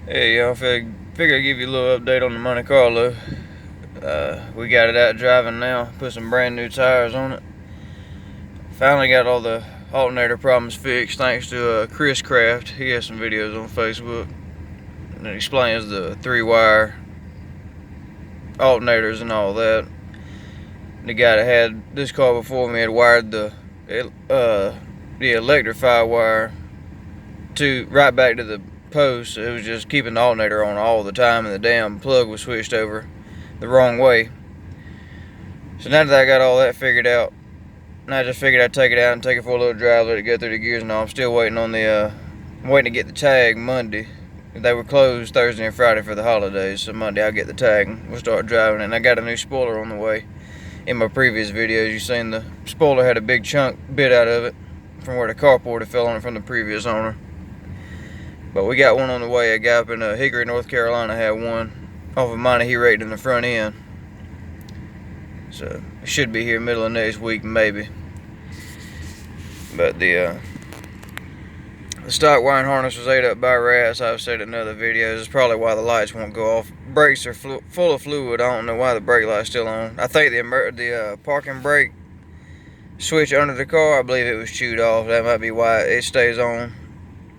Hey y'all, figure I'd give you a little update on the Monte Carlo. We got it out driving now, put some brand new tires on it. Finally got all the alternator problems fixed thanks to Chris Craft. He has some videos on Facebook and it explains the 3-wire alternators and all that. The guy that had this car before me had wired the electrified wire right back to the post. It was just keeping the alternator on all the time, and the damn plug was switched over the wrong way. So now that I got all that figured out, and I just figured I'd take it out and take it for a little drive, let it go through the gears and all. I'm still waiting on waiting to get the tag Monday. They were closed Thursday and Friday for the holidays, so Monday I'll get the tag and we'll start driving it. And I got a new spoiler on the way. In my previous videos, you seen the spoiler had a big chunk bit out of it from where the carport had fell on it from the previous owner. But we got one on the way. A guy up in Hickory, North Carolina had one off of Monte. He rated in the front end. So it should be here middle of next week, maybe. But the stock wiring harness was ate up by rats. I've said it in other videos. It's probably why the lights won't go off. Brakes are full of fluid. I don't know why the brake light's still on. I think the parking brake switch under the car, I believe it was chewed off. That might be why it stays on.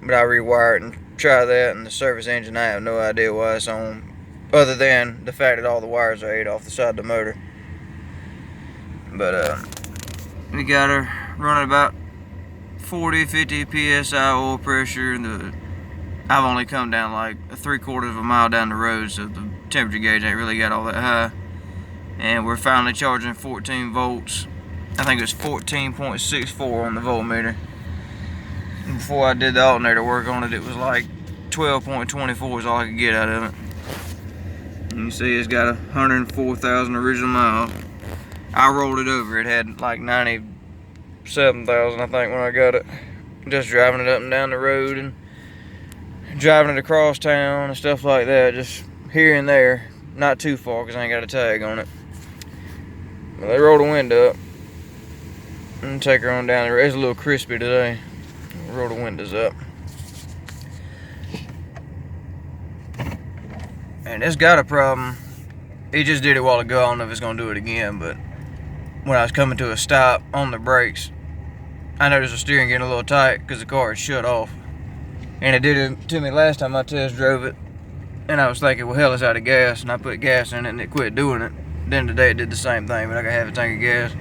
But I rewire it and try that, and the service engine, I have no idea why it's on, other than the fact that all the wires are ate off the side of the motor. But we got her running about 40-50 psi oil pressure, and I've only come down like 3/4 of a mile down the road, so the temperature gauge ain't really got all that high. And we're finally charging 14 volts. I think it was 14.64 on the voltmeter. Before I did the alternator work on it, it was like 12.24 is all I could get out of it. And you see it's got 104,000 original miles. I rolled it over. It had like 97,000, I think, when I got it. Just driving it up and down the road and driving it across town and stuff like that. Just here and there. Not too far because I ain't got a tag on it. But they rolled the window up and take her on down the road. It's a little crispy today. Roll the windows up. And it's got a problem. He just did it a while ago. I don't know if it's going to do it again, but when I was coming to a stop on the brakes, I noticed the steering getting a little tight because the car had shut off. And it did it to me last time I test drove it. And I was thinking, well, hell, it's out of gas. And I put gas in it and it quit doing it. Then today it did the same thing, but I got half a tank of gas.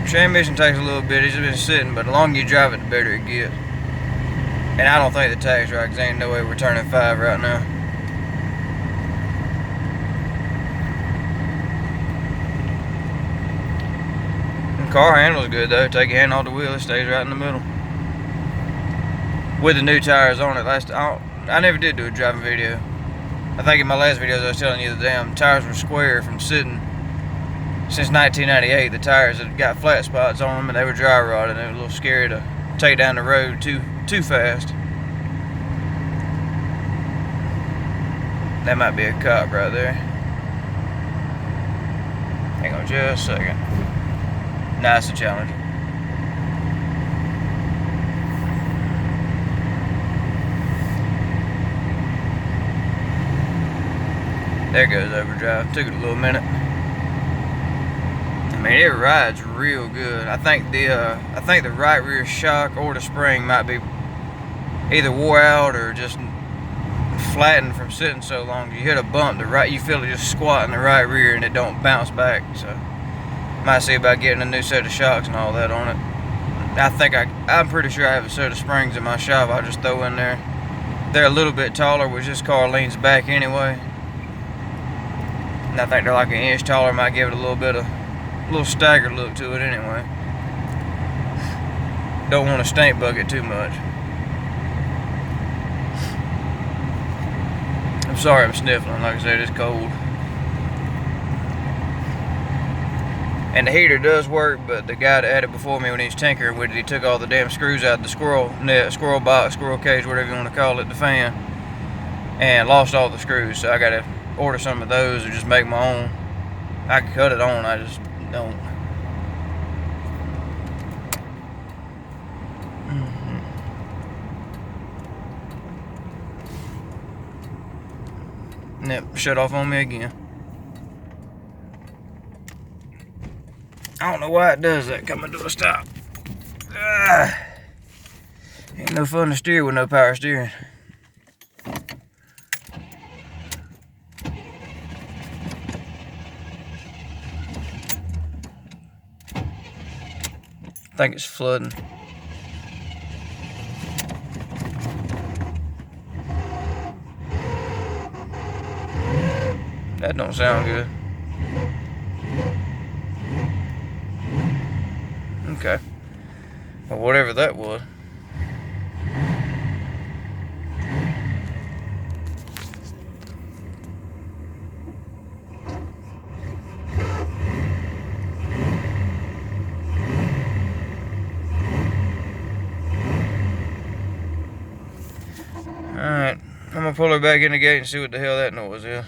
Transmission takes a little bit. It's just been sitting, but the longer you drive it, the better it gets. And I don't think the tag's right, because there ain't no way we're turning 5 right now. The car handles good though. Take your hand off the wheel, it stays right in the middle. With the new tires on it. I never did do a driving video. I think in my last videos I was telling you the damn tires were square from sitting. Since 1998, the tires had got flat spots on them and they were dry rotted. They were a little scary to take down the road too fast. That might be a cop right there. Hang on just a second. Nice and challenging. There goes overdrive. Took it a little minute. I mean, it rides real good. I think the right rear shock or the spring might be either wore out or just flattened from sitting so long. You hit a bump, you feel it just squat in the right rear and it don't bounce back. So might see about getting a new set of shocks and all that on it. I'm pretty sure I have a set of springs in my shop. I'll just throw in there. They're a little bit taller, which this car leans back anyway. And I think they're like an inch taller. Might give it a little staggered look to it anyway. Don't want to stink bucket too much. I'm sorry I'm sniffling, like I said, it's cold. And the heater does work, but the guy that had it before me when he was tinkering with it, he took all the damn screws out of the squirrel net, squirrel box, squirrel cage, whatever you want to call it, the fan, and lost all the screws. So I got to order some of those or just make my own. I can cut it on, I just don't. Yep, shut off on me again. I don't know why it does that coming to a stop. Ain't no fun to steer with no power steering. I think it's flooding. That don't sound good. Okay. Well, whatever that was. Alright, I'm gonna pull her back in the gate and see what the hell that noise is.